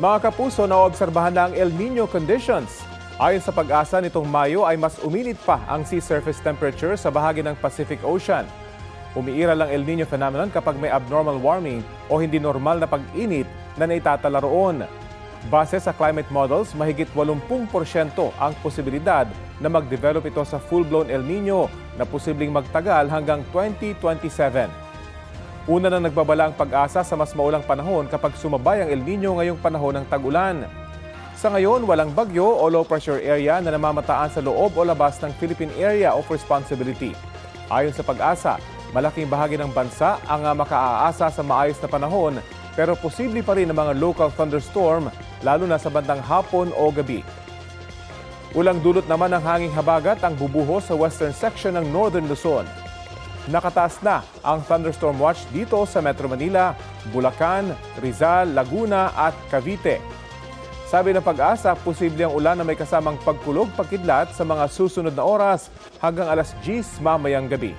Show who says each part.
Speaker 1: Mga kapuso, naobserbahan na ang El Nino conditions. Ayon sa pag-asa, nitong Mayo ay mas uminit pa ang sea surface temperature sa bahagi ng Pacific Ocean. Umiira lang El Nino phenomenon kapag may abnormal warming o hindi normal na pag-init na naitatala roon. Base sa climate models, mahigit 80% ang posibilidad na mag-develop ito sa full-blown El Nino na posibleng magtagal hanggang 2027. Una na nagbabala ang pag-asa sa mas maulang panahon kapag sumabay ang El Nino ngayong panahon ng tag-ulan. Sa ngayon, walang bagyo o low pressure area na namamataan sa loob o labas ng Philippine Area of Responsibility. Ayon sa pag-asa, malaking bahagi ng bansa ang makaaasa sa maayos na panahon pero posible pa rin ang mga local thunderstorm lalo na sa bandang hapon o gabi. Ulang dulot naman ng hanging habagat ang bubuhos sa western section ng Northern Luzon. Nakataas na ang thunderstorm watch dito sa Metro Manila, Bulacan, Rizal, Laguna at Cavite. Sabi ng pag-asa, posible ang ulan na may kasamang pagkulog-pagkidlat sa mga susunod na oras hanggang alas 10 mamayang gabi.